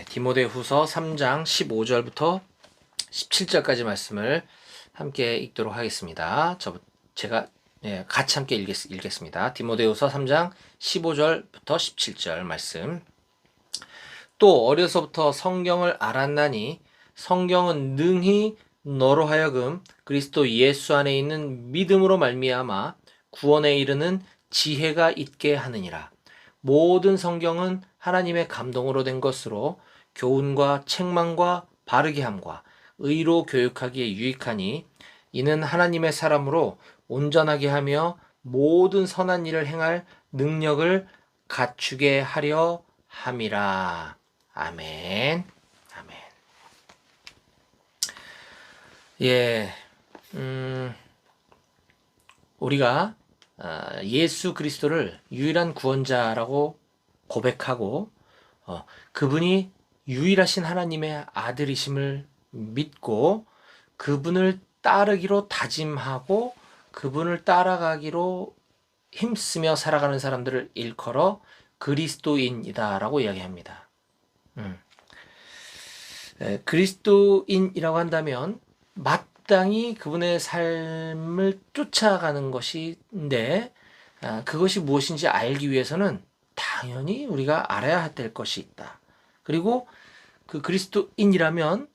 디모데후서 3장 15절부터 17절까지 말씀을 함께 읽도록 하겠습니다. 제가 같이 함께 읽겠습니다. 디모데후서 3장 15절부터 17절 말씀. 또 어려서부터 성경을 알았나니 성경은 능히 너로 하여금 그리스도 예수 안에 있는 믿음으로 말미암아 구원에 이르는 지혜가 있게 하느니라. 모든 성경은 하나님의 감동으로 된 것으로 교훈과 책망과 바르게 함과 의로 교육하기에 유익하니 이는 하나님의 사람으로 온전하게 하며 모든 선한 일을 행할 능력을 갖추게 하려 함이라. 아멘. 아멘. 우리가 예수 그리스도를 유일한 구원자라고 고백하고 그분이 유일하신 하나님의 아들이심을 믿고 그분을 따르기로 다짐하고 그분을 따라가기로 힘쓰며 살아가는 사람들을 일컬어 그리스도인이다라고 이야기합니다. 그리스도인이라고 한다면 마땅히 그분의 삶을 쫓아가는 것인데 그것이 무엇인지 알기 위해서는 당연히 우리가 알아야 될 것이 있다. 그리고 그 그리스도인이라면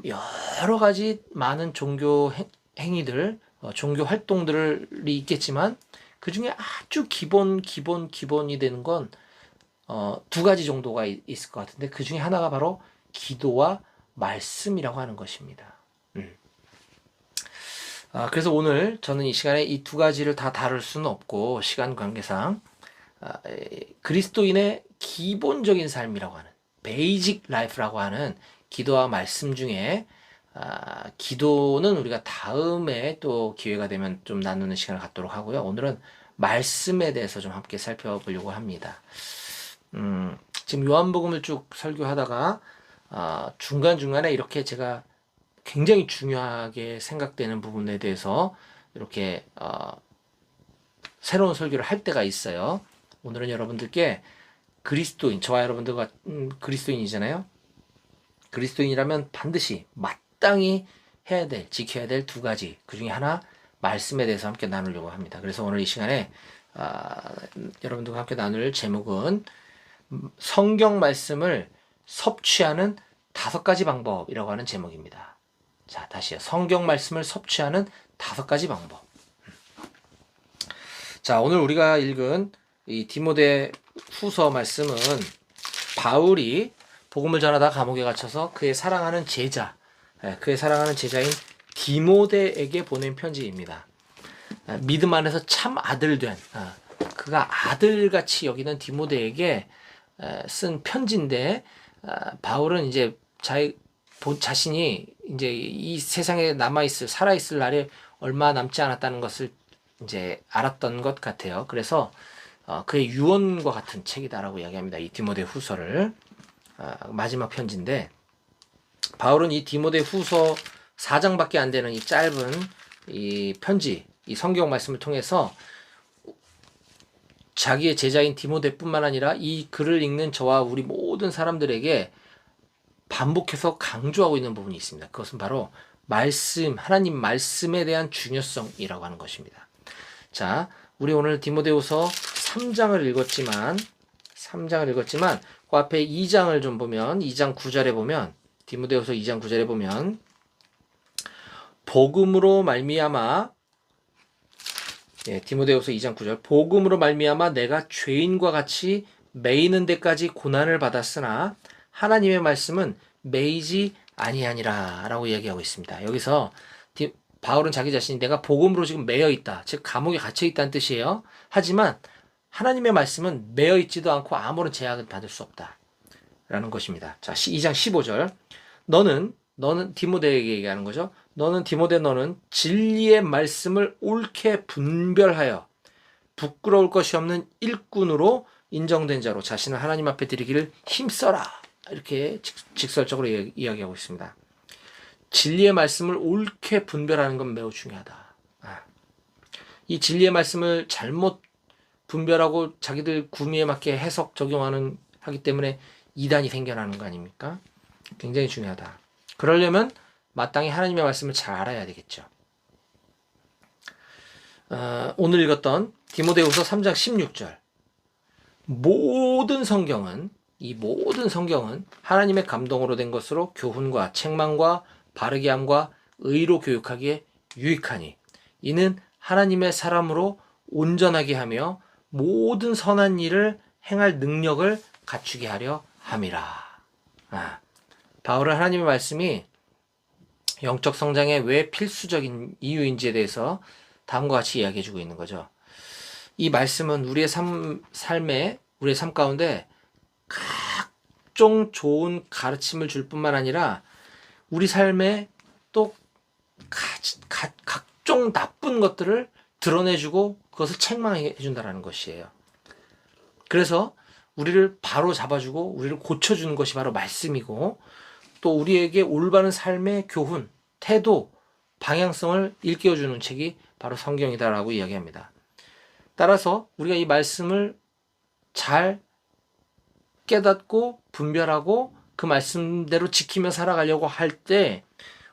여러 가지 많은 종교 행위들, 종교 활동들이 있겠지만 그 중에 아주 기본이 되는 건 두 가지 정도가 있을 것 같은데 그 중에 하나가 바로 기도와 말씀이라고 하는 것입니다. 그래서 오늘 저는 이 시간에 이 두 가지를 다 다룰 수는 없고 시간 관계상 그리스도인의 기본적인 삶이라고 하는 베이직 라이프라고 하는 기도와 말씀 중에 기도는 우리가 다음에 또 기회가 되면 좀 나누는 시간을 갖도록 하고요. 오늘은 말씀에 대해서 좀 함께 살펴보려고 합니다. 지금 요한복음을 쭉 설교하다가 중간중간에 이렇게 제가 굉장히 중요하게 생각되는 부분에 대해서 이렇게 새로운 설교를 할 때가 있어요. 오늘은 여러분들께 그리스도인, 저와 여러분들과 그리스도인이잖아요. 그리스도인이라면 반드시 마땅히 해야 될, 지켜야 될 두 가지, 그 중에 하나 말씀에 대해서 함께 나누려고 합니다. 그래서 오늘 이 시간에 여러분들과 함께 나눌 제목은 성경 말씀을 섭취하는 5가지 방법이라고 하는 제목입니다. 자, 다시요. 성경 말씀을 섭취하는 5가지 방법. 자, 오늘 우리가 읽은 이 디모데 후서 말씀은 바울이 복음을 전하다 감옥에 갇혀서 그의 사랑하는 제자인 디모데에게 보낸 편지입니다. 믿음 안에서 참 아들된, 그가 아들같이 여기는 디모데에게 쓴 편지인데, 바울은 이제 자신이 이제 이 세상에 살아있을 날이 얼마 남지 않았다는 것을 이제 알았던 것 같아요. 그래서 그의 유언과 같은 책이다라고 이야기합니다. 이 디모데 후서를. 마지막 편지인데, 바울은 이 디모데 후서 4장밖에 안 되는 이 짧은 이 편지, 이 성경 말씀을 통해서 자기의 제자인 디모데뿐만 아니라 이 글을 읽는 저와 우리 모든 사람들에게 반복해서 강조하고 있는 부분이 있습니다. 그것은 바로 하나님 말씀에 대한 중요성이라고 하는 것입니다. 자, 우리 오늘 디모데후서 3장을 읽었지만 그 앞에 2장을 좀 보면, 2장 9절에 보면, 디모데후서 2장 9절에 보면 복음으로 말미암아, 디모데후서 2장 9절, 복음으로 말미암아 내가 죄인과 같이 매이는 데까지 고난을 받았으나 하나님의 말씀은 매이지 아니하니라 라고 이야기하고 있습니다. 여기서 바울은 자기 자신이 내가 복음으로 지금 매여 있다, 즉 감옥에 갇혀 있다는 뜻이에요. 하지만 하나님의 말씀은 매여 있지도 않고 아무런 제약을 받을 수 없다 라는 것입니다. 자, 2장 15절, 너는 디모데에게 얘기하는 거죠. 너는 진리의 말씀을 옳게 분별하여 부끄러울 것이 없는 일꾼으로 인정된 자로 자신을 하나님 앞에 드리기를 힘써라, 이렇게 직설적으로 이야기하고 있습니다. 진리의 말씀을 옳게 분별하는 건 매우 중요하다. 이 진리의 말씀을 잘못 분별하고 자기들 구미에 맞게 해석 적용하기 때문에 이단이 생겨나는 거 아닙니까? 굉장히 중요하다. 그러려면 마땅히 하나님의 말씀을 잘 알아야 되겠죠. 오늘 읽었던 디모데후서 3장 16절. 이 모든 성경은 하나님의 감동으로 된 것으로 교훈과 책망과 바르게 함과 의로 교육하기에 유익하니 이는 하나님의 사람으로 온전하게 하며 모든 선한 일을 행할 능력을 갖추게 하려 함이라. 바울은 하나님의 말씀이 영적 성장에 왜 필수적인 이유인지에 대해서 다음과 같이 이야기해주고 있는 거죠. 이 말씀은 우리의 삶 가운데 각종 좋은 가르침을 줄 뿐만 아니라 우리 삶에 또 각종 나쁜 것들을 드러내주고 그것을 책망해준다는 것이에요. 그래서 우리를 바로 잡아주고 우리를 고쳐주는 것이 바로 말씀이고, 또 우리에게 올바른 삶의 교훈, 태도, 방향성을 일깨워주는 책이 바로 성경이다라고 이야기합니다. 따라서 우리가 이 말씀을 잘 깨닫고 분별하고 그 말씀대로 지키며 살아가려고 할 때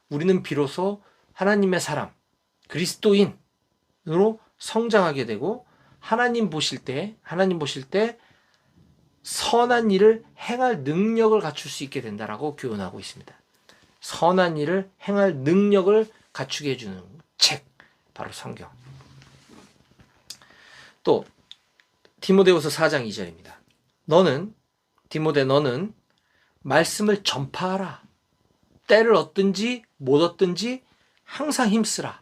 우리는 비로소 하나님의 사람, 그리스도인으로 성장하게 되고, 하나님 보실 때 선한 일을 행할 능력을 갖출 수 있게 된다라고 교훈하고 있습니다. 선한 일을 행할 능력을 갖추게 해주는 책, 바로 성경. 또 디모데후서 4장 2절입니다. 너는 말씀을 전파하라. 때를 얻든지 못 얻든지 항상 힘쓰라.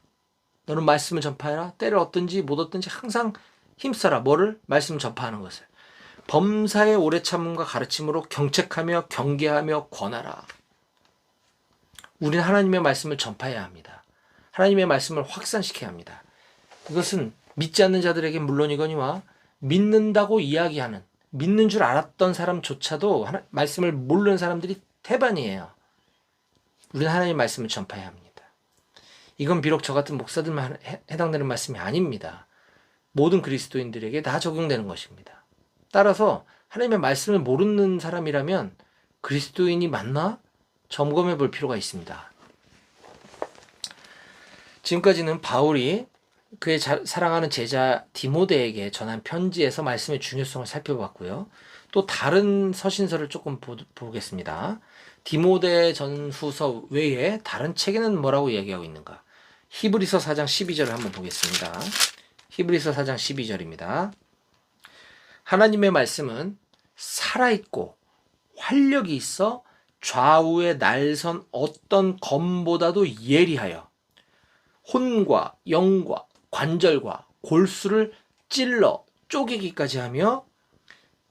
너는 말씀을 전파해라. 때를 얻든지 못 얻든지 항상 힘써라. 뭐를? 말씀을 전파하는 것을. 범사의 오래 참음과 가르침으로 경책하며 경계하며 권하라. 우리는 하나님의 말씀을 전파해야 합니다. 하나님의 말씀을 확산시켜야 합니다. 이것은 믿지 않는 자들에게 물론이거니와 믿는다고 이야기하는, 믿는 줄 알았던 사람조차도 말씀을 모르는 사람들이 태반이에요. 우리는 하나님의 말씀을 전파해야 합니다. 이건 비록 저 같은 목사들만 해당되는 말씀이 아닙니다. 모든 그리스도인들에게 다 적용되는 것입니다. 따라서 하나님의 말씀을 모르는 사람이라면 그리스도인이 맞나? 점검해 볼 필요가 있습니다. 지금까지는 바울이 그의 사랑하는 제자 디모데에게 전한 편지에서 말씀의 중요성을 살펴봤고요. 또 다른 서신서를 조금 보겠습니다. 디모데 전후서 외에 다른 책에는 뭐라고 얘기하고 있는가? 히브리서 4장 12절을 한번 보겠습니다. 히브리서 4장 12절입니다. 하나님의 말씀은 살아있고 활력이 있어 좌우에 날선 어떤 검보다도 예리하여 혼과 영과 관절과 골수를 찔러 쪼개기까지 하며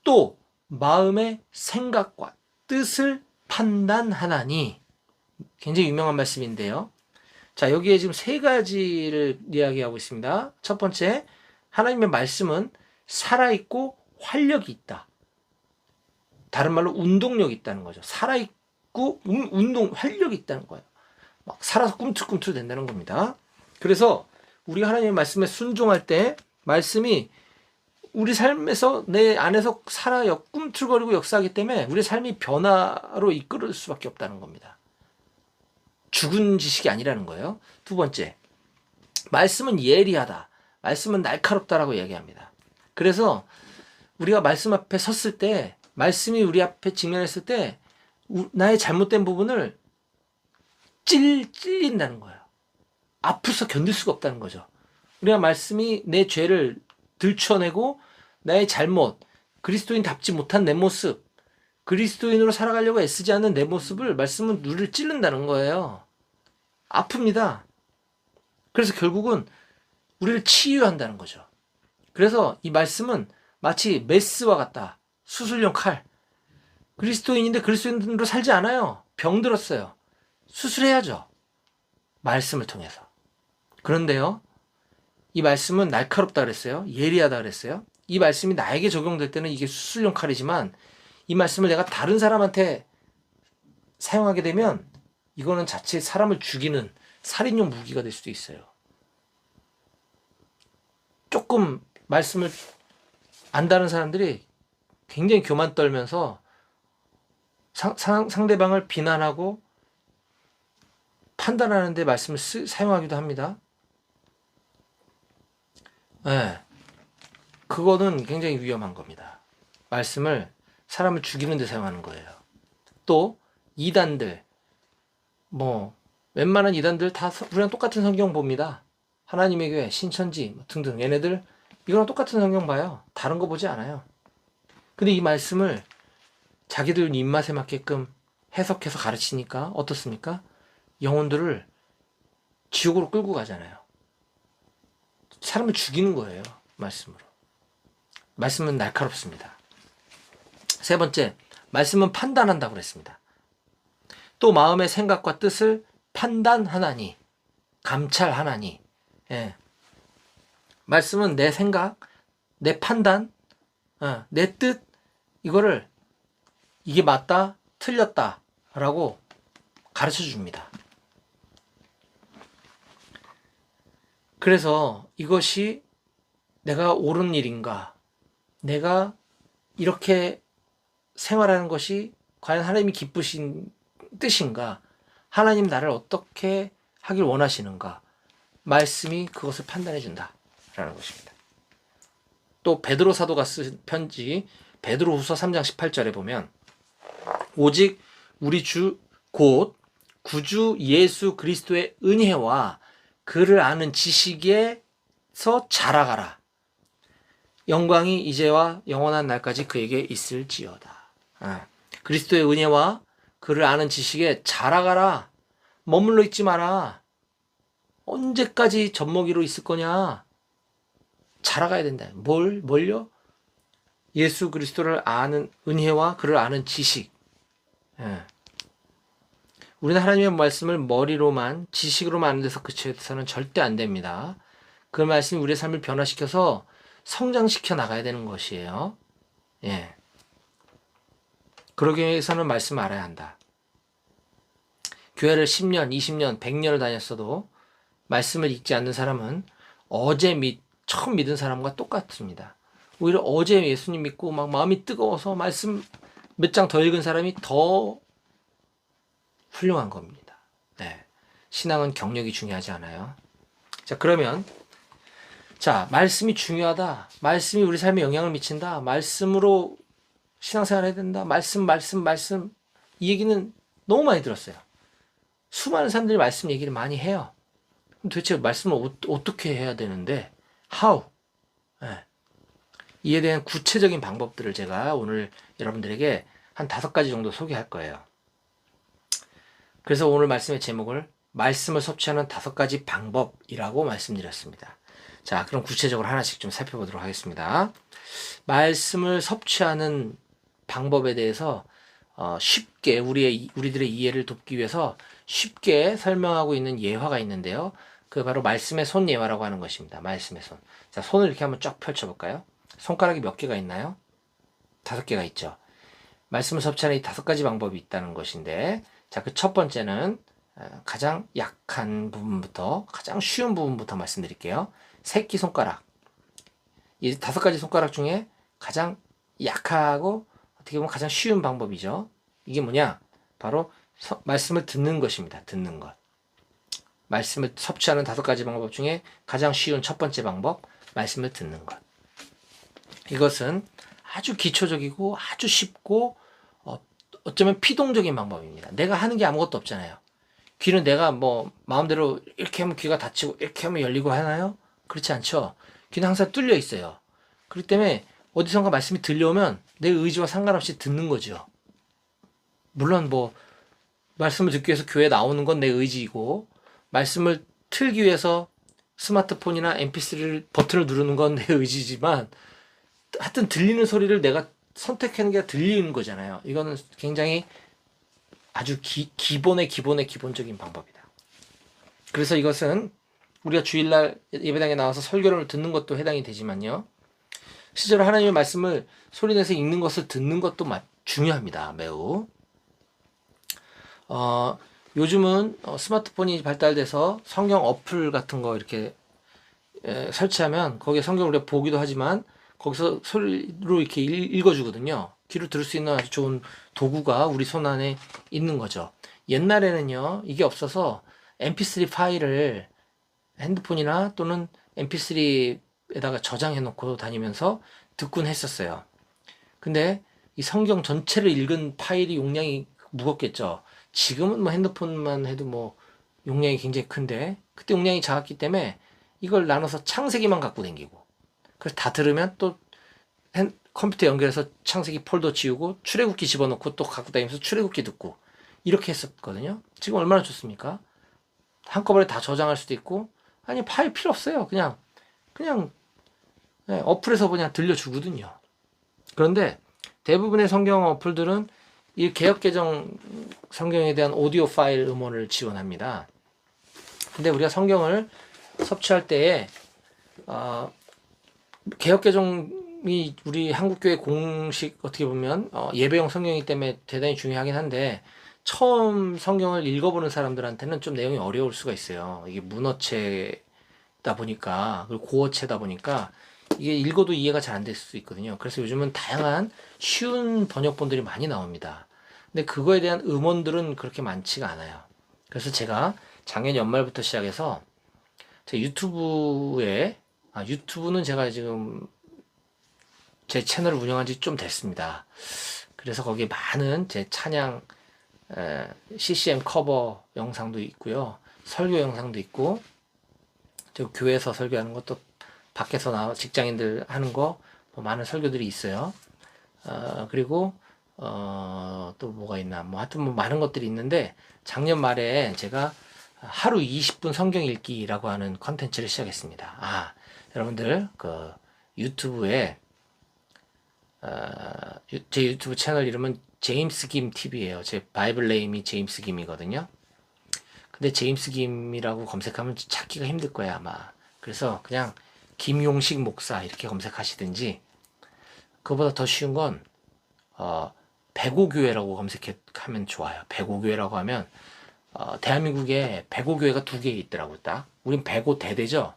또 마음의 생각과 뜻을 판단하나니. 굉장히 유명한 말씀인데요. 자, 여기에 지금 세 가지를 이야기하고 있습니다. 첫 번째, 하나님의 말씀은 살아있고 활력이 있다. 다른 말로 운동력이 있다는 거죠. 살아있고 활력이 있다는 거예요. 막 살아서 꿈틀꿈틀 된다는 겁니다. 그래서 우리가 하나님의 말씀에 순종할 때 말씀이 우리 삶에서 내 안에서 살아요. 꿈틀거리고 역사하기 때문에 우리 삶이 변화로 이끌을 수밖에 없다는 겁니다. 죽은 지식이 아니라는 거예요. 두 번째, 말씀은 예리하다. 말씀은 날카롭다라고 얘기합니다. 그래서 우리가 말씀 앞에 섰을 때, 말씀이 우리 앞에 직면했을 때 나의 잘못된 부분을 찔린다는 거예요. 아프서 견딜 수가 없다는 거죠. 우리가 말씀이 내 죄를 들춰내고 나의 잘못, 그리스도인답지 못한 내 모습, 그리스도인으로 살아가려고 애쓰지 않는 내 모습을 말씀은 우리를 찌른다는 거예요. 아픕니다. 그래서 결국은 우리를 치유한다는 거죠. 그래서 이 말씀은 마치 메스와 같다. 수술용 칼. 그리스도인인데 그리스도인으로 살지 않아요. 병들었어요. 수술해야죠. 말씀을 통해서. 그런데요, 이 말씀은 날카롭다 그랬어요. 예리하다 그랬어요. 이 말씀이 나에게 적용될 때는 이게 수술용 칼이지만 이 말씀을 내가 다른 사람한테 사용하게 되면 이거는 자칫 사람을 죽이는 살인용 무기가 될 수도 있어요. 조금 말씀을 안다는 사람들이 굉장히 교만 떨면서 상대방을 비난하고 판단하는데 말씀을 사용하기도 합니다. 네, 그거는 굉장히 위험한 겁니다. 말씀을 사람을 죽이는 데 사용하는 거예요. 또 이단들, 뭐 웬만한 이단들 다 우리랑 똑같은 성경 봅니다. 하나님의 교회, 신천지 등등 얘네들 이거랑 똑같은 성경 봐요. 다른 거 보지 않아요. 근데 이 말씀을 자기들 입맛에 맞게끔 해석해서 가르치니까 어떻습니까? 영혼들을 지옥으로 끌고 가잖아요. 사람을 죽이는 거예요. 말씀으로. 말씀은 날카롭습니다. 세 번째, 말씀은 판단한다고 그랬습니다. 또 마음의 생각과 뜻을 판단하나니, 감찰하나니. 예. 말씀은 내 생각, 내 판단, 내 뜻, 이거를 이게 맞다, 틀렸다 라고 가르쳐 줍니다. 그래서 이것이 내가 옳은 일인가, 내가 이렇게 생활하는 것이 과연 하나님이 기쁘신 뜻인가, 하나님 나를 어떻게 하길 원하시는가, 말씀이 그것을 판단해 준다라는 것입니다. 또 베드로 사도가 쓴 편지 베드로후서 3장 18절에 보면 오직 우리 주 곧 구주 예수 그리스도의 은혜와 그를 아는 지식에서 자라가라. 영광이 이제와 영원한 날까지 그에게 있을지어다. 그리스도의 은혜와 그를 아는 지식에 자라가라. 머물러 있지 마라. 언제까지 젖먹이로 있을 거냐? 자라가야 된다. 뭘요? 예수 그리스도를 아는 은혜와 그를 아는 지식. 우리는 하나님의 말씀을 머리로만 지식으로만 아는 데서 그쳐서는 절대 안 됩니다. 그 말씀이 우리의 삶을 변화시켜서 성장시켜 나가야 되는 것이에요. 예. 그러기 위해서는 말씀을 알아야 한다. 교회를 10년, 20년, 100년을 다녔어도 말씀을 읽지 않는 사람은 처음 믿은 사람과 똑같습니다. 오히려 어제 예수님 믿고 막 마음이 뜨거워서 말씀 몇 장 더 읽은 사람이 더 훌륭한 겁니다. 네. 신앙은 경력이 중요하지 않아요. 자, 그러면 말씀이 중요하다. 말씀이 우리 삶에 영향을 미친다. 말씀으로 신앙생활 해야 된다. 말씀. 이 얘기는 너무 많이 들었어요. 수많은 사람들이 말씀 얘기를 많이 해요. 도대체 말씀을 어떻게 해야 되는데? How? 네. 이에 대한 구체적인 방법들을 제가 오늘 여러분들에게 한 5가지 정도 소개할 거예요. 그래서 오늘 말씀의 제목을 말씀을 섭취하는 5가지 방법이라고 말씀드렸습니다. 자, 그럼 구체적으로 하나씩 좀 살펴보도록 하겠습니다. 말씀을 섭취하는 방법에 대해서 쉽게 우리들의 이해를 돕기 위해서 쉽게 설명하고 있는 예화가 있는데요. 그게 바로 말씀의 손 예화라고 하는 것입니다. 말씀의 손. 자, 손을 이렇게 한번 쫙 펼쳐볼까요? 손가락이 몇 개가 있나요? 5개가 있죠. 말씀을 섭취하는 이 5가지 방법이 있다는 것인데, 자, 그 첫 번째는 가장 약한 부분부터, 가장 쉬운 부분부터 말씀드릴게요. 새끼손가락. 이 5가지 손가락 중에 가장 약하고 어떻게 보면 가장 쉬운 방법이죠. 이게 뭐냐? 바로 말씀을 듣는 것입니다. 듣는 것. 말씀을 섭취하는 5가지 방법 중에 가장 쉬운 첫 번째 방법, 말씀을 듣는 것. 이것은 아주 기초적이고 아주 쉽고 어쩌면 피동적인 방법입니다. 내가 하는 게 아무것도 없잖아요. 귀는 내가 뭐 마음대로 이렇게 하면 귀가 닫히고 이렇게 하면 열리고 하나요? 그렇지 않죠. 귀는 항상 뚫려 있어요. 그렇기 때문에 어디선가 말씀이 들려오면 내 의지와 상관없이 듣는 거죠. 물론 뭐 말씀을 듣기 위해서 교회에 나오는 건 내 의지이고, 말씀을 틀기 위해서 스마트폰이나 mp3 버튼을 누르는 건 내 의지지만, 하여튼 들리는 소리를 내가 선택하는 게 들리는 거잖아요. 이거는 굉장히 아주 기본적인 방법이다. 그래서 이것은 우리가 주일날 예배당에 나와서 설교를 듣는 것도 해당이 되지만요. 실제로 하나님의 말씀을 소리내서 읽는 것을 듣는 것도 중요합니다. 매우. 요즘은 스마트폰이 발달돼서 성경 어플 같은 거 이렇게 설치하면 거기에 성경을 우리가 보기도 하지만 거기서 소리로 이렇게 읽어주거든요. 귀로 들을 수 있는 아주 좋은 도구가 우리 손 안에 있는 거죠. 옛날에는요, 이게 없어서 mp3 파일을 핸드폰이나 또는 mp3에다가 저장해 놓고 다니면서 듣곤 했었어요. 근데 이 성경 전체를 읽은 파일이 용량이 무겁겠죠. 지금은 뭐 핸드폰만 해도 뭐 용량이 굉장히 큰데, 그때 용량이 작았기 때문에 이걸 나눠서 창세기만 갖고 다니고, 그래서 다 들으면 또 컴퓨터 연결해서 창세기 폴더 지우고 출애굽기 집어넣고 또 갖고 다니면서 출애굽기 듣고 이렇게 했었거든요. 지금 얼마나 좋습니까? 한꺼번에 다 저장할 수도 있고, 아니 파일 필요 없어요. 그냥 어플에서 그냥 들려주거든요. 그런데 대부분의 성경 어플들은 이 개역개정 성경에 대한 오디오 파일 음원을 지원합니다. 근데 우리가 성경을 섭취할 때에 개역개정이 우리 한국교회 공식 어떻게 보면 예배용 성경이기 때문에 대단히 중요하긴 한데, 처음 성경을 읽어보는 사람들한테는 좀 내용이 어려울 수가 있어요. 이게 문어체다 보니까, 그리고 고어체다 보니까 이게 읽어도 이해가 잘 안 될 수 있거든요. 그래서 요즘은 다양한 쉬운 번역본들이 많이 나옵니다. 근데 그거에 대한 음원들은 그렇게 많지가 않아요. 그래서 제가 작년 연말부터 시작해서 제 유튜브는 제가 지금 제 채널을 운영한 지 좀 됐습니다. 그래서 거기에 많은 제 찬양 CCM 커버 영상도 있고요. 설교 영상도 있고, 저 교회에서 설교하는 것도, 밖에서 나와 직장인들 하는 거, 뭐 많은 설교들이 있어요. 그리고 또 뭐가 있나, 뭐 하여튼 뭐 많은 것들이 있는데, 작년 말에 제가 하루 20분 성경 읽기라고 하는 컨텐츠를 시작했습니다. 여러분들 그 유튜브에 제 유튜브 채널 이름은 제임스 김 TV예요. 제 바이블 네임이 제임스 김이거든요. 근데 제임스 김이라고 검색하면 찾기가 힘들 거야 아마. 그래서 그냥 김용식 목사 이렇게 검색하시든지, 그거보다 더 쉬운 건 백오교회라고 검색하면 좋아요. 백오교회라고 하면 대한민국에 백오교회가 2개 있더라고요. 딱 우린 백오대대죠.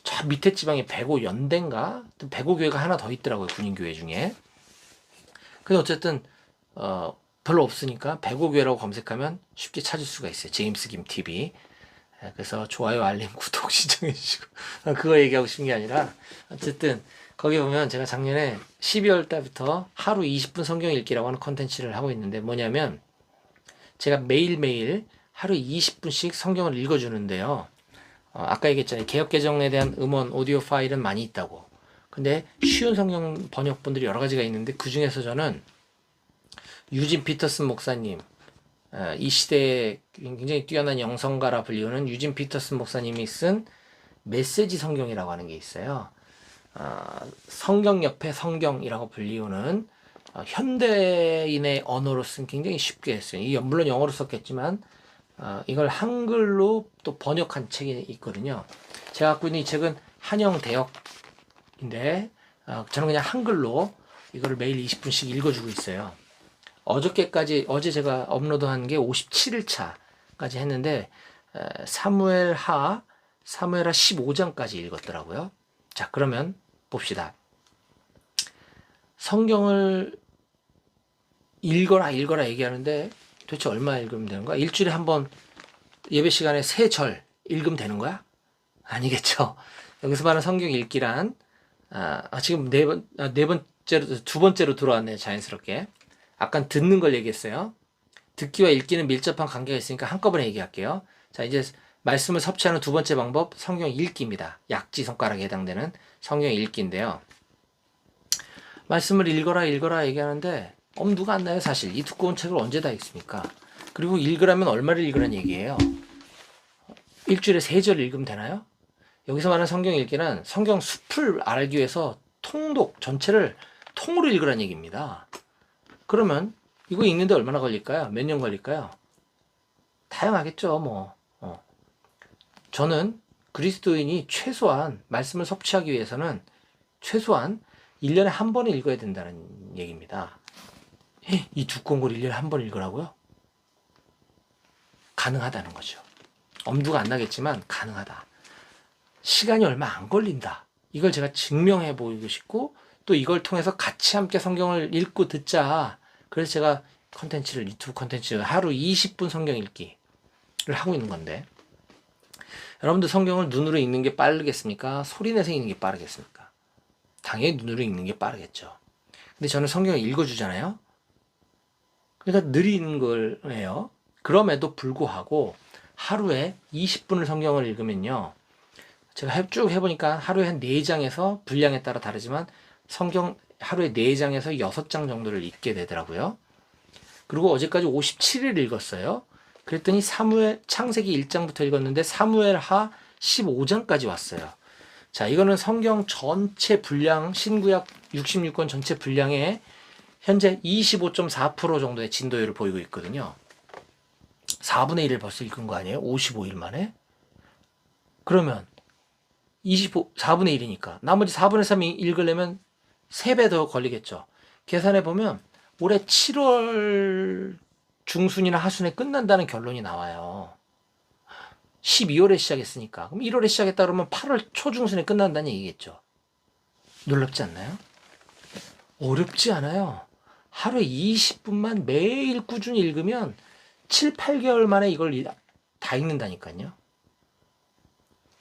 저 밑에 지방에 백오연대인가 백오교회가 하나 더 있더라고요, 군인교회 중에. 근데 어쨌든 별로 없으니까 백오교회라고 검색하면 쉽게 찾을 수가 있어요. 제임스 김 TV. 그래서 좋아요, 알림, 구독 신청해 주시고 그거 얘기하고 싶은 게 아니라, 어쨌든 거기 보면 제가 작년에 12월 달부터 하루 20분 성경 읽기라고 하는 컨텐츠를 하고 있는데, 뭐냐면 제가 매일매일 하루 20분씩 성경을 읽어주는데요. 아까 얘기했잖아요. 개역개정에 대한 음원, 오디오 파일은 많이 있다고. 근데 쉬운 성경 번역본들이 여러 가지가 있는데, 그 중에서 저는 유진 피터슨 목사님, 이 시대에 굉장히 뛰어난 영성가라 불리우는 유진 피터슨 목사님이 쓴 메시지 성경이라고 하는 게 있어요. 성경 옆에 성경이라고 불리우는 현대인의 언어로 쓴, 굉장히 쉽게 했어요. 물론 영어로 썼겠지만 이걸 한글로 또 번역한 책이 있거든요. 제가 갖고 있는 이 책은 한영 대역인데 저는 그냥 한글로 이거를 매일 20분씩 읽어주고 있어요. 어제 제가 업로드한 게 57일차까지 했는데 사무엘하 15장까지 읽었더라고요. 자, 그러면 봅시다. 성경을 읽어라 얘기하는데 도대체 얼마 읽으면 되는 거야? 일주일에 한 번 예배 시간에 3절 읽으면 되는 거야? 아니겠죠. 여기서 말하는 성경 읽기란 지금 두 번째로 들어왔네요. 자연스럽게. 아까 듣는 걸 얘기했어요. 듣기와 읽기는 밀접한 관계가 있으니까 한꺼번에 얘기할게요. 자, 이제 말씀을 섭취하는 두 번째 방법, 성경 읽기입니다. 약지 손가락에 해당되는 성경 읽기인데요. 말씀을 읽어라 얘기하는데 엄두가 안 나요. 사실 이 두꺼운 책을 언제 다 읽습니까? 그리고 읽으라면 얼마를 읽으란 얘기예요? 일주일에 3절 읽으면 되나요? 여기서 말하는 성경 읽기는 성경 숲을 알기 위해서 통독 전체를 통으로 읽으란 얘기입니다. 그러면 이거 읽는데 얼마나 걸릴까요? 몇 년 걸릴까요? 다양하겠죠. 저는 그리스도인이 최소한 말씀을 섭취하기 위해서는 최소한 1년에 한 번은 읽어야 된다는 얘기입니다. 이 두꺼운 걸 1년에 한 번 읽으라고요? 가능하다는 거죠. 엄두가 안 나겠지만 가능하다. 시간이 얼마 안 걸린다. 이걸 제가 증명해 보이고 싶고 또 이걸 통해서 같이 함께 성경을 읽고 듣자. 그래서 제가 유튜브 컨텐츠 하루 20분 성경 읽기를 하고 있는 건데, 여러분들 성경을 눈으로 읽는 게 빠르겠습니까? 소리내서 읽는 게 빠르겠습니까? 당연히 눈으로 읽는 게 빠르겠죠. 근데 저는 성경을 읽어주잖아요. 그러니까 느린 걸 해요. 그럼에도 불구하고 하루에 20분을 성경을 읽으면요, 제가 쭉 해보니까 하루에 한 4장에서 분량에 따라 다르지만 성경 하루에 4장에서 6장 정도를 읽게 되더라고요. 그리고 어제까지 57일 읽었어요. 그랬더니 창세기 1장부터 읽었는데 사무엘하 15장까지 왔어요. 자, 이거는 성경 전체 분량, 신구약 66권 전체 분량의 현재 25.4% 정도의 진도율을 보이고 있거든요. 4분의 1을 벌써 읽은 거 아니에요? 55일 만에? 그러면 4분의 1이니까 나머지 4분의 3이 읽으려면 3배 더 걸리겠죠. 계산해보면 올해 7월 중순이나 하순에 끝난다는 결론이 나와요. 12월에 시작했으니까. 그럼 1월에 시작했다 그러면 8월 초중순에 끝난다는 얘기겠죠. 놀랍지 않나요? 어렵지 않아요. 하루에 20분만 매일 꾸준히 읽으면 7, 8개월 만에 이걸 다 읽는다니까요.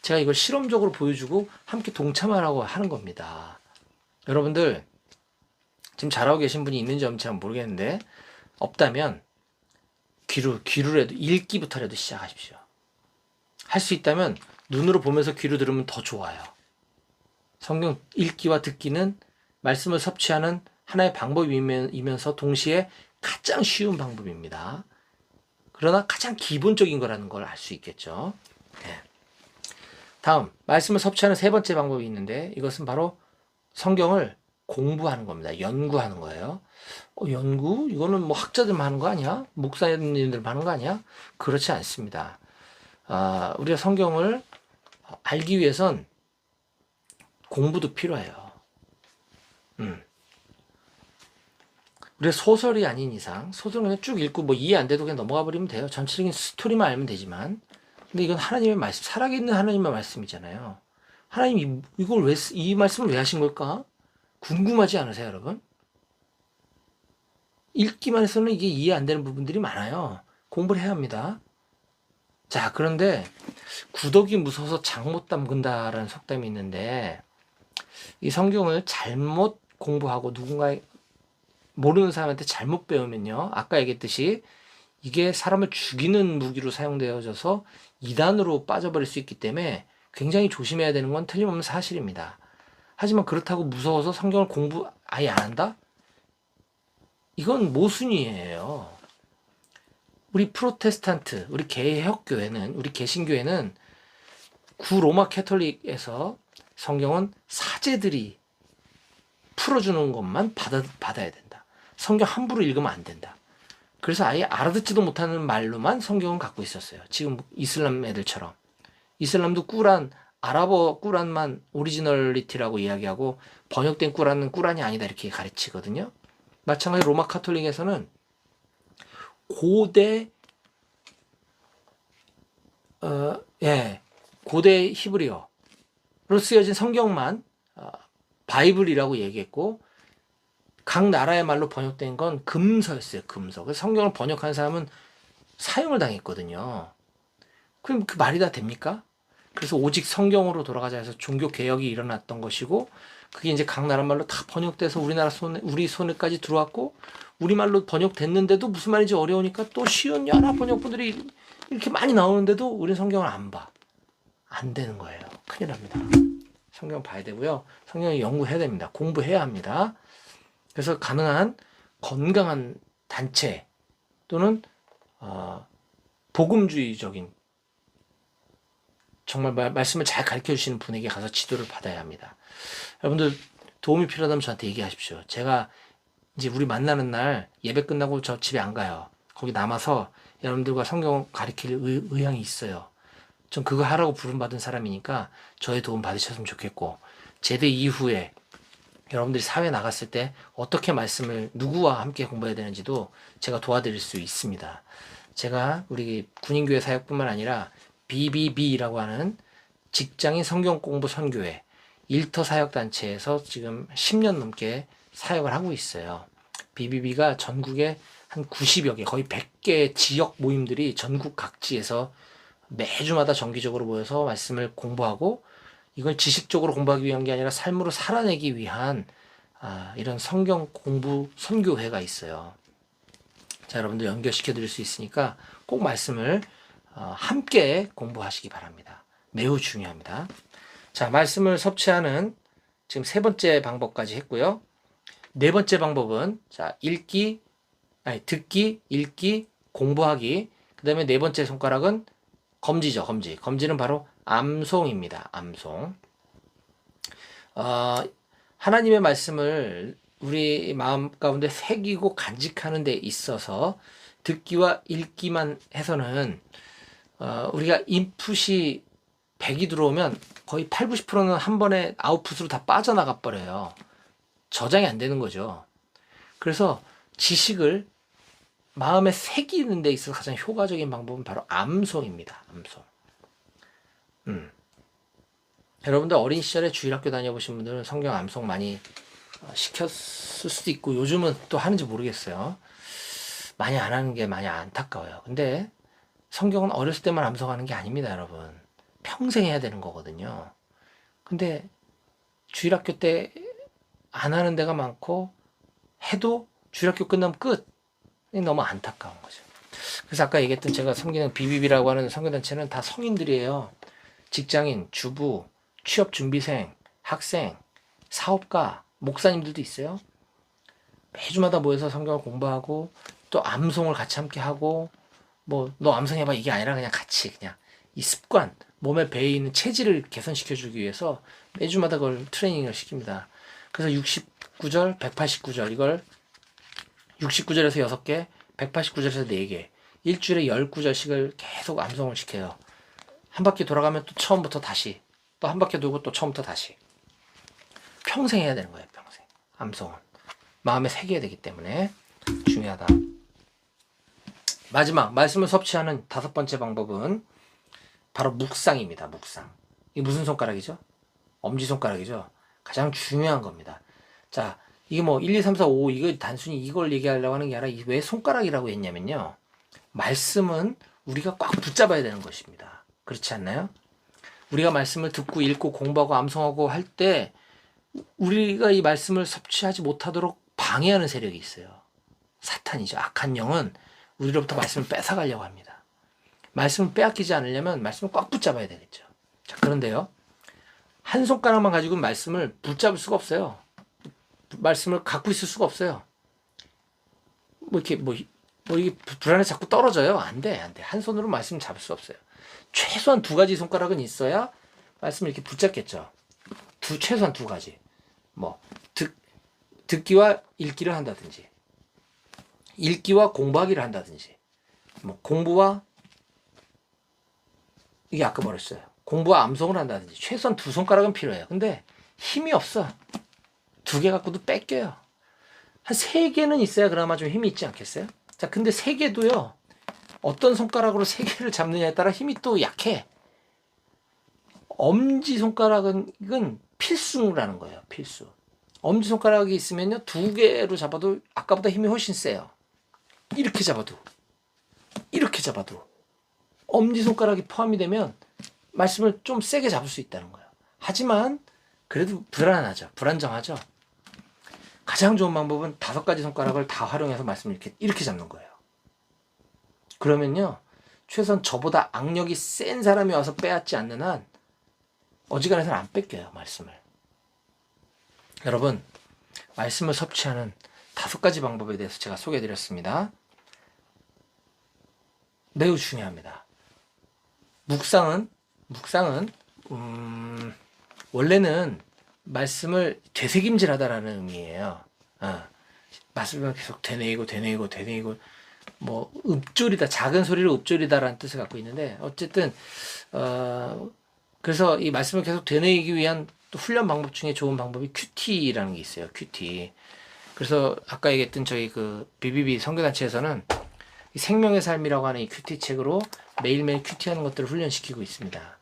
제가 이걸 실험적으로 보여주고 함께 동참하라고 하는 겁니다. 여러분들 지금 잘하고 계신 분이 있는지 없는지 잘 모르겠는데, 없다면 귀로라도 읽기부터라도 시작하십시오. 할 수 있다면 눈으로 보면서 귀로 들으면 더 좋아요. 성경 읽기와 듣기는 말씀을 섭취하는 하나의 방법이면서 동시에 가장 쉬운 방법입니다. 그러나 가장 기본적인 거라는 걸 알 수 있겠죠. 네. 다음, 말씀을 섭취하는 세 번째 방법이 있는데, 이것은 바로 성경을 공부하는 겁니다. 연구하는 거예요. 연구? 이거는 뭐 학자들만 하는 거 아니야? 목사님들만 하는 거 아니야? 그렇지 않습니다. 우리가 성경을 알기 위해선 공부도 필요해요. 우리가 소설이 아닌 이상, 소설은 그냥 쭉 읽고 뭐 이해 안 돼도 그냥 넘어가 버리면 돼요. 전체적인 스토리만 알면 되지만. 근데 이건 하나님의 말씀, 살아있는 하나님의 말씀이잖아요. 하나님 이 말씀을 왜 하신 걸까? 궁금하지 않으세요, 여러분? 읽기만 해서는 이게 이해 안 되는 부분들이 많아요. 공부를 해야 합니다. 자, 그런데 구더기 무서워서 장 못 담근다라는 속담이 있는데, 이 성경을 잘못 공부하고 누군가 모르는 사람한테 잘못 배우면요, 아까 얘기했듯이 이게 사람을 죽이는 무기로 사용되어져서 이단으로 빠져버릴 수 있기 때문에 굉장히 조심해야 되는 건 틀림없는 사실입니다. 하지만 그렇다고 무서워서 성경을 공부 아예 안 한다? 이건 모순이에요. 우리 프로테스탄트, 우리 개혁교회는, 우리 개신교회는 구로마 캐톨릭에서 성경은 사제들이 풀어주는 것만 받아야 된다. 성경 함부로 읽으면 안 된다. 그래서 아예 알아듣지도 못하는 말로만 성경을 갖고 있었어요. 지금 이슬람 애들처럼. 이슬람도 아랍어 꾸란만 오리지널리티라고 이야기하고 번역된 꾸란은 꾸란이 아니다 이렇게 가르치거든요. 마찬가지로 로마 카톨릭에서는 고대 히브리어로 쓰여진 성경만 바이블이라고 얘기했고, 각 나라의 말로 번역된 건 금서였어요. 금서. 그래서 성경을 번역한 사람은 사형을 당했거든요. 그럼 그 말이 다 됩니까? 그래서 오직 성경으로 돌아가자 해서 종교 개혁이 일어났던 것이고, 그게 이제 각 나라 말로 다 번역돼서 우리 손에까지 들어왔고, 우리말로 번역됐는데도 무슨 말인지 어려우니까 또 쉬운 여러 번역본들이 이렇게 많이 나오는데도 우리는 성경을 안 봐. 안 되는 거예요. 큰일 납니다. 성경 봐야 되고요. 성경을 연구해야 됩니다. 공부해야 합니다. 그래서 가능한 건강한 단체 또는 복음주의적인 정말 말씀을 잘 가르쳐 주시는 분에게 가서 지도를 받아야 합니다. 여러분들 도움이 필요하다면 저한테 얘기하십시오. 제가 이제 우리 만나는 날 예배 끝나고 저 집에 안 가요. 거기 남아서 여러분들과 성경 가르칠 의향이 있어요. 전 그거 하라고 부름받은 사람이니까 저의 도움 받으셨으면 좋겠고, 제대 이후에 여러분들이 사회 나갔을 때 어떻게 말씀을 누구와 함께 공부해야 되는지도 제가 도와드릴 수 있습니다. 제가 우리 군인교회 사역뿐만 아니라 BBB라고 하는 직장인 성경 공부 선교회, 일터 사역단체에서 지금 10년 넘게 사역을 하고 있어요. BBB가 전국에 한 90여 개, 거의 100개 지역 모임들이 전국 각지에서 매주마다 정기적으로 모여서 말씀을 공부하고, 이걸 지식적으로 공부하기 위한 게 아니라 삶으로 살아내기 위한 이런 성경 공부 선교회가 있어요. 자, 여러분들 연결시켜 드릴 수 있으니까 꼭 말씀을 함께 공부하시기 바랍니다. 매우 중요합니다. 자, 말씀을 섭취하는 지금 세 번째 방법까지 했고요. 네 번째 방법은 자, 듣기, 읽기, 공부하기. 그 다음에 네 번째 손가락은 검지죠, 검지. 검지는 바로 암송입니다. 암송. 하나님의 말씀을 우리 마음 가운데 새기고 간직하는 데 있어서 듣기와 읽기만 해서는 우리가 인풋이 100이 들어오면 거의 8, 90%는 한 번에 아웃풋으로 다 빠져나가 버려요. 저장이 안 되는 거죠. 그래서 지식을 마음에 새기는 데 있어서 가장 효과적인 방법은 바로 암송입니다. 암송. 여러분들 어린 시절에 주일학교 다녀보신 분들은 성경 암송 많이 시켰을 수도 있고, 요즘은 또 하는지 모르겠어요. 많이 안 하는 게 많이 안타까워요. 근데 성경은 어렸을 때만 암송하는 게 아닙니다, 여러분. 평생 해야 되는 거거든요. 근데 주일학교 때 안 하는 데가 많고, 해도 주일학교 끝나면 끝. 너무 안타까운 거죠. 그래서 아까 얘기했던 제가 섬기는 BBB라고 하는 선교단체는 다 성인들이에요. 직장인, 주부, 취업준비생, 학생, 사업가, 목사님들도 있어요. 매주마다 모여서 성경을 공부하고, 또 암송을 같이 함께 하고, 뭐 너 암송해봐 이게 아니라 그냥 같이 그냥 이 습관, 몸에 배에 있는 체질을 개선시켜주기 위해서 매주마다 그걸 트레이닝을 시킵니다. 그래서 69절, 189절 이걸 69절에서 6개, 189절에서 4개, 일주일에 10구절씩을 계속 암송을 시켜요. 한 바퀴 돌아가면 또 처음부터 다시, 또 한 바퀴 돌고 또 처음부터 다시. 평생 해야 되는 거예요, 평생. 암송은. 마음에 새겨야 되기 때문에 중요하다. 마지막, 말씀을 섭취하는 5번째 방법은 바로 묵상입니다, 묵상. 이게 무슨 손가락이죠? 엄지손가락이죠? 가장 중요한 겁니다. 자, 이게 뭐 1, 2, 3, 4, 5 이거 단순히 이걸 얘기하려고 하는 게 아니라 왜 손가락이라고 했냐면요. 말씀은 우리가 꽉 붙잡아야 되는 것입니다. 그렇지 않나요? 우리가 말씀을 듣고 읽고 공부하고 암송하고 할 때 우리가 이 말씀을 섭취하지 못하도록 방해하는 세력이 있어요. 사탄이죠. 악한 영은 우리로부터 말씀을 뺏어가려고 합니다. 말씀을 빼앗기지 않으려면 말씀을 꽉 붙잡아야 되겠죠. 자, 그런데요. 한 손가락만 가지고 말씀을 붙잡을 수가 없어요. 말씀을 갖고 있을 수가 없어요. 이게 불안해 자꾸 떨어져요. 안 돼. 한 손으로 말씀을 잡을 수 없어요. 최소한 2가지 손가락은 있어야 말씀을 이렇게 붙잡겠죠. 최소한 2가지. 듣기와 읽기를 한다든지, 읽기와 공부하기를 한다든지, 공부와, 이게 아까 뭐랬어요? 공부와 암송을 한다든지, 최소한 2손가락은 필요해요. 근데 힘이 없어. 2개 갖고도 뺏겨요. 한 3개는 있어야 그나마 좀 힘이 있지 않겠어요? 자, 근데 3개도요, 어떤 손가락으로 3개를 잡느냐에 따라 힘이 또 약해. 엄지손가락은 필수라는 거예요, 필수. 엄지손가락이 있으면요, 2개로 잡아도 아까보다 힘이 훨씬 세요. 이렇게 잡아도. 엄지손가락이 포함이 되면 말씀을 좀 세게 잡을 수 있다는 거예요. 하지만, 그래도 불안정하죠. 가장 좋은 방법은 5가지 손가락을 다 활용해서 말씀을 이렇게 잡는 거예요. 그러면요, 최소한 저보다 악력이 센 사람이 와서 빼앗지 않는 한 어지간해서는 안 뺏겨요, 말씀을. 여러분, 말씀을 섭취하는 5가지 방법에 대해서 제가 소개해드렸습니다. 매우 중요합니다. 묵상은 원래는 말씀을 되새김질하다라는 의미예요. 말씀을 계속 되뇌이고 읊조리다, 작은 소리로 읊조리다라는 뜻을 갖고 있는데, 어쨌든 그래서 이 말씀을 계속 되뇌이기 위한 또 훈련 방법 중에 좋은 방법이 큐티라는 게 있어요. 큐티. 그래서 아까 얘기했던 저희 그 BBB 선교단체에서는 이 생명의 삶이라고 하는 이 큐티 책으로 매일매일 큐티하는 것들을 훈련시키고 있습니다.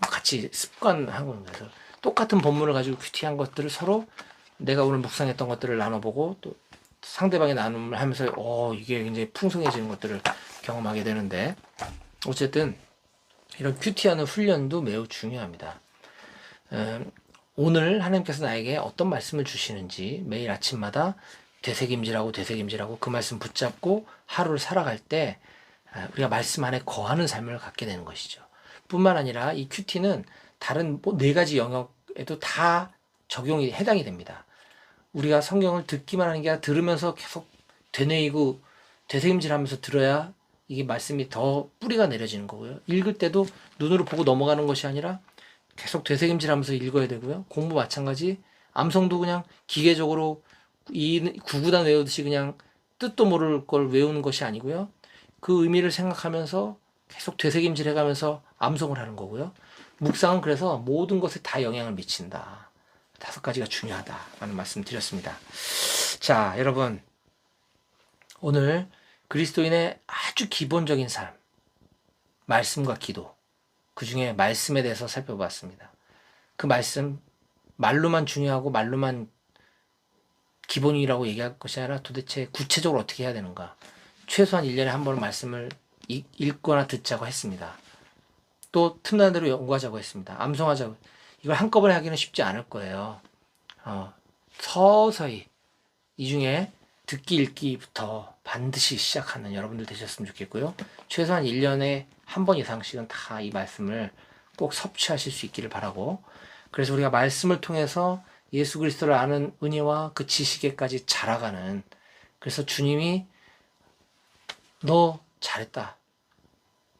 같이 습관하고, 그래서 똑같은 본문을 가지고 큐티한 것들을 서로 내가 오늘 묵상했던 것들을 나눠보고 또 상대방의 나눔을 하면서 이게 굉장히 풍성해지는 것들을 경험하게 되는데, 어쨌든 이런 큐티하는 훈련도 매우 중요합니다. 오늘 하나님께서 나에게 어떤 말씀을 주시는지 매일 아침마다 되새김질하고 그 말씀 붙잡고 하루를 살아갈 때 우리가 말씀 안에 거하는 삶을 갖게 되는 것이죠. 뿐만 아니라 이 큐티는 다른 네 가지 영역에도 다 해당이 됩니다. 우리가 성경을 듣기만 하는 게 아니라 들으면서 계속 되뇌이고 되새김질하면서 들어야 이게 말씀이 더 뿌리가 내려지는 거고요. 읽을 때도 눈으로 보고 넘어가는 것이 아니라 계속 되새김질하면서 읽어야 되고요. 공부 마찬가지. 암송도 그냥 기계적으로 이 구구단 외우듯이 그냥 뜻도 모를 걸 외우는 것이 아니고요. 그 의미를 생각하면서 계속 되새김질해가면서 암송을 하는 거고요. 묵상은 그래서 모든 것에 다 영향을 미친다. 5가지가 중요하다라는 말씀 드렸습니다. 자, 여러분, 오늘 그리스도인의 아주 기본적인 삶, 말씀과 기도, 그 중에 말씀에 대해서 살펴봤습니다. 그 말씀, 말로만 중요하고 말로만 기본이라고 얘기할 것이 아니라 도대체 구체적으로 어떻게 해야 되는가. 최소한 1년에 한 번 말씀을 읽거나 듣자고 했습니다. 또 틈나는 대로 연구하자고 했습니다. 암송하자고. 이걸 한꺼번에 하기는 쉽지 않을 거예요. 서서히 이 중에 듣기 읽기부터 반드시 시작하는 여러분들 되셨으면 좋겠고요. 최소한 1년에 한 번 이상씩은 다 이 말씀을 꼭 섭취하실 수 있기를 바라고, 그래서 우리가 말씀을 통해서 예수 그리스도를 아는 은혜와 그 지식에까지 자라가는, 그래서 주님이 너 잘했다,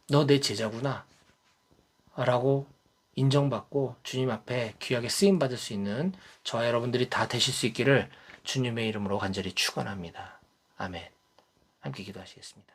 너 내 제자구나 라고 인정받고 주님 앞에 귀하게 쓰임받을 수 있는 저와 여러분들이 다 되실 수 있기를 주님의 이름으로 간절히 축원합니다. 아멘. 함께 기도하시겠습니다.